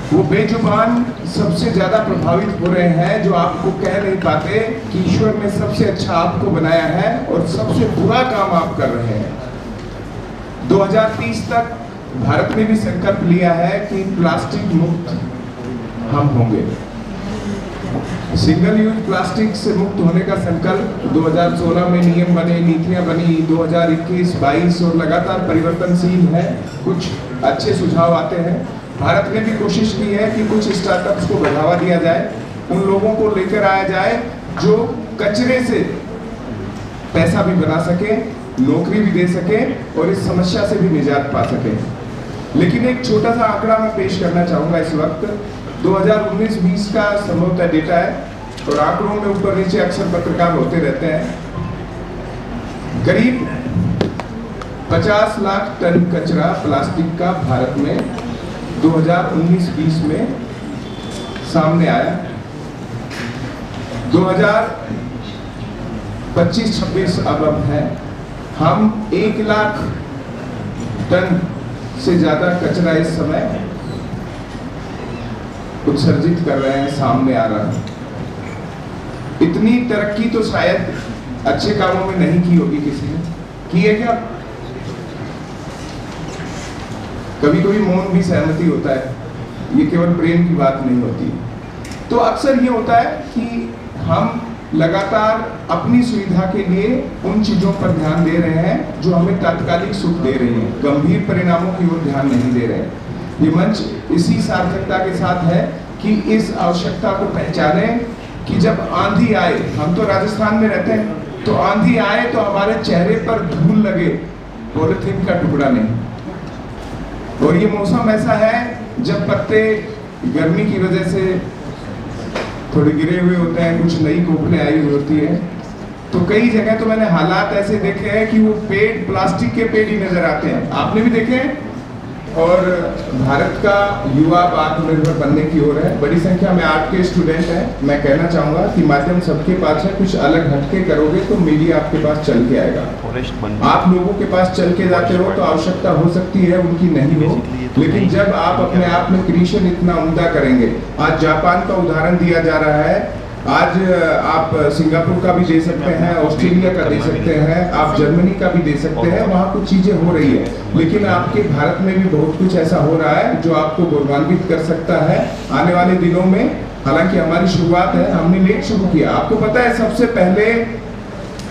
वो बेजुबान सबसे ज्यादा प्रभावित हो रहे हैं, जो आपको कह नहीं पाते कि ईश्वर ने सबसे अच्छा आपको बनाया है और सबसे बुरा काम आप कर रहे हैं। 2030 तक भारत ने भी संकल्प लिया है कि प्लास्टिक मुक्त हम होंगे। सिंगल यूज प्लास्टिक से मुक्त होने का संकल्प 2016 में नियम बने, नीतियां बनी, 2021, 22 और लगातार परिवर्तनशील है। कुछ अच्छे सुझाव आते हैं। भारत ने भी कोशिश की है कि कुछ स्टार्टअप्स को बढ़ावा दिया जाए, उन लोगों को लेकर आया जाए जो कचरे से पैसा भी बना सके, नौकरी भी दे सके और इस समस्या से भी निजात पा सके। लेकिन एक छोटा सा आंकड़ा मैं पेश करना चाहूंगा इस वक्त। 2019-20 का संभवतः डेटा है और आंकड़ों में ऊपर नीचे अक्सर पत्रकार होते रहते हैं। करीब 50 लाख टन कचरा प्लास्टिक का भारत में 2019-20 में सामने आया। 2025-26 अब है, हम 1 लाख टन से ज्यादा कचरा इस समय उत्सर्जित कर रहे हैं, सामने आ रहा है। इतनी तरक्की तो शायद अच्छे कामों में नहीं की होगी किसी ने, की है क्या? कभी कभी मौन भी सहमति होता है, ये केवल प्रेम की बात नहीं होती। तो अक्सर ये होता है कि हम लगातार अपनी सुविधा के लिए उन चीजों पर ध्यान दे रहे हैं जो हमें तात्कालिक सुख दे रही हैं, गंभीर परिणामों की ओर ध्यान नहीं दे रहे हैं। ये मंच इसी सार्थकता के साथ है कि इस आवश्यकता को पहचाने कि जब आंधी आए, हम तो राजस्थान में रहते हैं, तो आंधी आए तो हमारे चेहरे पर धूल लगे, पॉलिथीन का टुकड़ा नहीं। और ये मौसम ऐसा है जब पत्ते गर्मी की वजह से थोड़े गिरे हुए होते हैं, कुछ नई कोपलें आई हुई होती है, तो कई जगह तो मैंने हालात ऐसे देखे हैं कि वो पेड़ प्लास्टिक के पेड़ ही नजर आते हैं। आपने भी देखे हैं। और भारत का युवा आत्मनिर्भर बनने की ओर है। बड़ी संख्या में आर्ट के स्टूडेंट हैं। मैं कहना चाहूंगा कि माध्यम सबके पास है, कुछ अलग हटके करोगे तो मीडिया आपके पास चल के आएगा। आप लोगों के पास चल के जाते हो तो आवश्यकता हो सकती है उनकी नहीं हो, लेकिन जब आप अपने आप में क्रिएशन इतना उम्दा करेंगे, आज जापान का उदाहरण दिया जा रहा है, आज आप सिंगापुर का भी दे सकते हैं, ऑस्ट्रेलिया का दे सकते हैं, आप जर्मनी का भी दे सकते हैं, वहाँ कुछ चीजें हो रही है। लेकिन आपके भारत में भी बहुत कुछ ऐसा हो रहा है जो आपको गौरवान्वित कर सकता है आने वाले दिनों में। हालांकि हमारी शुरुआत है, हमने लेट शुरू किया। आपको पता है सबसे पहले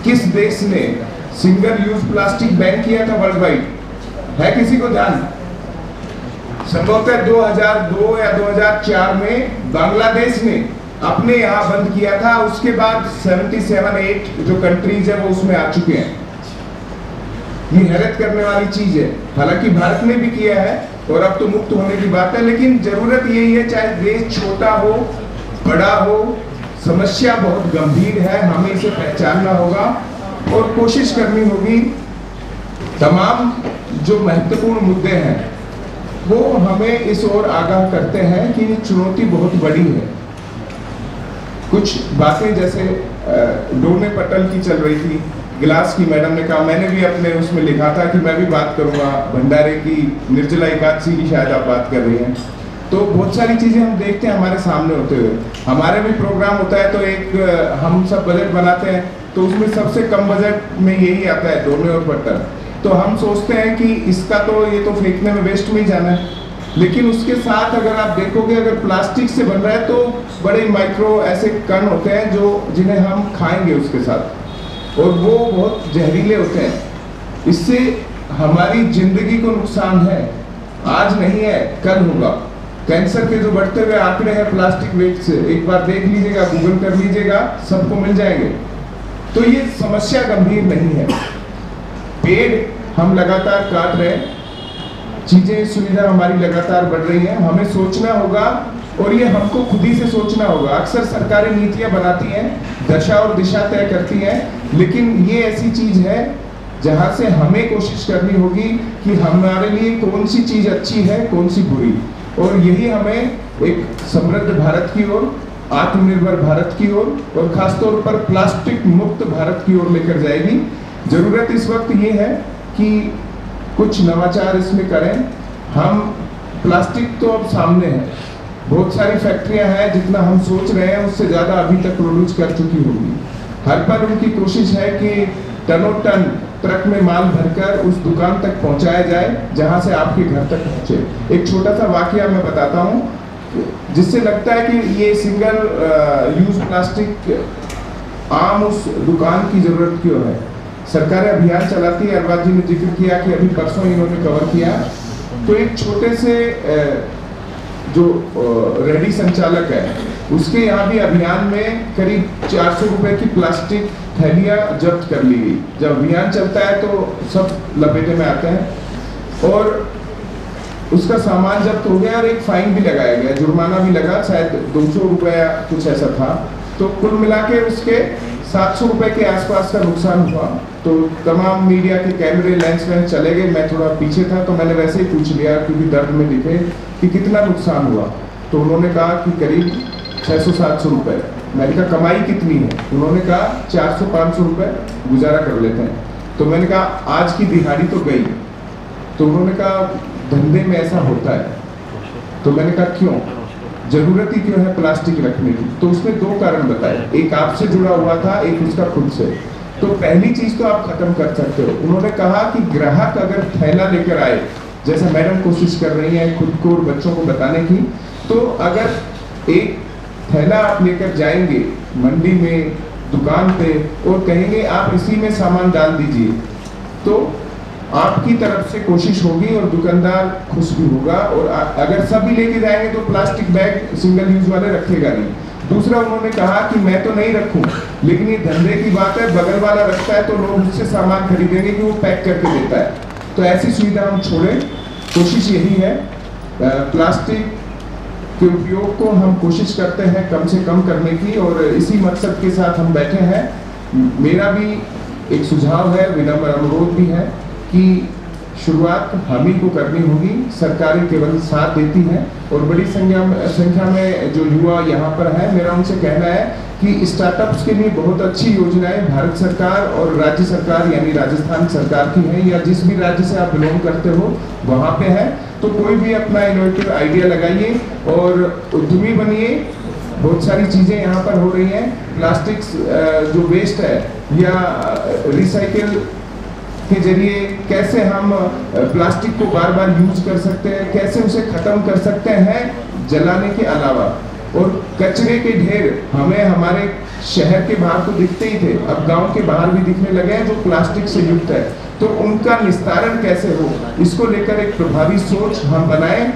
किस देश ने सिंगल यूज प्लास्टिक बैन किया था वर्ल्ड वाइड? है किसी को ध्यान? संभवतः 2002 या 2004 में बांग्लादेश ने अपने यहाँ बंद किया था। उसके बाद 77-8 जो कंट्रीज है वो उसमें आ चुके हैं। ये हैरत करने वाली चीज है। हालांकि भारत ने भी किया है और अब तो मुक्त होने की बात है, लेकिन जरूरत यही है, चाहे देश छोटा हो बड़ा हो, समस्या बहुत गंभीर है, हमें इसे पहचानना होगा और कोशिश करनी होगी। तमाम जो महत्वपूर्ण मुद्दे हैं वो हमें इस ओर आगाह करते हैं कि ये चुनौती बहुत बड़ी है। कुछ बातें जैसे डोने पटल की चल रही थी, गिलास की मैडम ने कहा, मैंने भी अपने उसमें लिखा था कि मैं भी बात करूंगा भंडारे की, निर्जला एकादशी की शायद आप बात कर रही हैं। तो बहुत सारी चीजें हम देखते हैं हमारे सामने होते हुए। हमारे भी प्रोग्राम होता है तो एक हम सब बजट बनाते हैं तो उसमें सबसे कम बजट में यही आता है, डोने और पटल। तो हम सोचते हैं कि इसका तो ये तो फेंकने में वेस्ट में ही जाना है, लेकिन उसके साथ अगर आप देखोगे अगर प्लास्टिक से बन रहा है तो बड़े माइक्रो ऐसे कण होते हैं जो जिन्हें हम खाएंगे उसके साथ, और वो बहुत जहरीले होते हैं। इससे हमारी जिंदगी को नुकसान है, आज नहीं है कल होगा। कैंसर के जो बढ़ते हुए आंकड़े हैं प्लास्टिक वेस्ट से, एक बार देख लीजिएगा, गूगल कर लीजिएगा, सबको मिल जाएंगे। तो ये समस्या गंभीर नहीं है। पेड़ हम लगातार काट रहे हैं, चीजें सुविधा हमारी लगातार बढ़ रही है, हमें सोचना होगा और ये हमको खुद ही से सोचना होगा। अक्सर सरकारें नीतियां बनाती हैं, दशा और दिशा तय करती हैं, लेकिन ये ऐसी चीज है जहां से हमें कोशिश करनी होगी कि हमारे लिए कौन सी चीज अच्छी है, कौन सी बुरी, और यही हमें एक समृद्ध भारत की ओर, आत्मनिर्भर भारत की ओर और खासतौर पर प्लास्टिक मुक्त भारत की ओर लेकर जाएगी। जरूरत इस वक्त ये है कि कुछ नवाचार इसमें करें। हम प्लास्टिक तो अब सामने है, बहुत सारी फैक्ट्रियां हैं, जितना हम सोच रहे हैं उससे ज़्यादा अभी तक प्रोड्यूस कर चुकी होंगी। हर पल उनकी कोशिश है कि टनों टन ट्रक में माल भरकर उस दुकान तक पहुंचाया जाए जहां से आपके घर तक पहुंचे। एक छोटा सा वाकया मैं बताता हूं, जिससे लगता है कि ये सिंगल यूज प्लास्टिक आम उस दुकान की जरूरत क्यों है। सरकार अभियान चलाती है, अरबाज जी ने जिक्र किया कि अभी परसों इन्होंने कवर किया, तो एक छोटे से जो रेडी संचालक है उसके यहाँ भी अभियान में करीब 400 रुपए की प्लास्टिक थैलियां जब्त कर ली गई। जब अभियान चलता है तो सब लपेटे में आते हैं और उसका सामान जब्त हो गया और एक फाइन भी लगाया गया, जुर्माना भी लगा, शायद 200 रुपया कुछ ऐसा था। तो कुल मिला के उसके 700 रुपए के आसपास का नुकसान हुआ। तो तमाम मीडिया के कैमरे लेंस चले गए, मैं थोड़ा पीछे था तो मैंने वैसे ही पूछ लिया क्योंकि दर्द में दिखे कि कितना नुकसान हुआ। तो उन्होंने कहा कि करीब 600-700 रुपए। मैंने कहा कमाई कितनी है? उन्होंने कहा 400-500 रुपए गुजारा कर लेते हैं। तो मैंने कहा आज की दिहाड़ी तो गई। तो उन्होंने कहा धंधे में ऐसा होता है। तो मैंने कहा क्यों, जरूरत ही क्यों है प्लास्टिक रखने की? तो उसने 2 कारण बताए, एक आपसे जुड़ा हुआ था, एक उसका खुद से। तो पहली चीज तो आप खत्म कर सकते हो। उन्होंने कहा कि ग्राहक अगर थैला लेकर आए, जैसा मैडम कोशिश कर रही है खुद को और बच्चों को बताने की, तो अगर एक थैला आप लेकर जाएंगे मंडी में, दुकान पे, और कहेंगे आप इसी में सामान डाल दीजिए, तो आपकी तरफ से कोशिश होगी और दुकानदार खुश भी होगा। और अगर सभी लेके जाएंगे तो प्लास्टिक बैग सिंगल यूज वाले रखेगा नहीं। दूसरा उन्होंने कहा कि मैं तो नहीं रखूं, लेकिन ये धंधे की बात है, बगल वाला रखता है तो लोग उससे सामान खरीदेंगे कि वो पैक करके देता है। तो ऐसी सुविधा हम छोड़ें। कोशिश यही है, प्लास्टिक के उपयोग को हम कोशिश करते हैं कम से कम करने की, और इसी मकसद के साथ हम बैठे हैं। मेरा भी एक सुझाव है, विनम्र अनुरोध भी है कि शुरुआत हम ही को करनी होगी। सरकारें केवल साथ देती हैं और बड़ी संख्या में जो युवा यहाँ पर है, मेरा उनसे कहना है कि स्टार्टअप्स के लिए बहुत अच्छी योजनाएं भारत सरकार और राज्य सरकार यानी राजस्थान सरकार की हैं, या जिस भी राज्य से आप बिलोंग करते हो वहाँ पे है। तो कोई भी अपना इनोवेटिव आइडिया लगाइए और उद्यमी बनिए। बहुत सारी चीज़ें यहाँ पर हो रही हैं। प्लास्टिक जो वेस्ट है या रिसाइकिल के जरिए कैसे हम प्लास्टिक को बार बार यूज कर सकते हैं, कैसे उसे खत्म कर सकते हैं जलाने के अलावा। और कचरे के ढेर हमें हमारे शहर के बाहर तो दिखते ही थे, अब गांव के बाहर भी दिखने लगे हैं जो प्लास्टिक से युक्त है। तो उनका निस्तारण कैसे हो, इसको लेकर एक प्रभावी सोच हम बनाएं।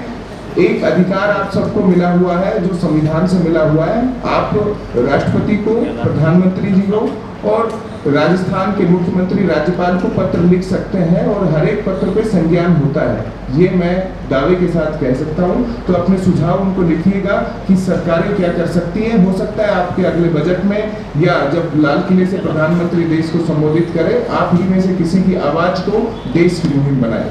एक अधिकार आप सबको मिला हुआ है जो संविधान से मिला हुआ है। आप राष्ट्रपति को, प्रधानमंत्री जी को और राजस्थान के मुख्यमंत्री राज्यपाल को पत्र लिख सकते हैं और हर एक पत्र पे संज्ञान होता है, ये मैं दावे के साथ कह सकता हूं। तो अपने सुझाव उनको लिखिएगा कि सरकारें क्या कर सकती हैं। हो सकता है आपके अगले बजट में या जब लाल किले से प्रधानमंत्री देश को संबोधित करे, आप ही में से किसी की आवाज को देश की मुहिम बनाए।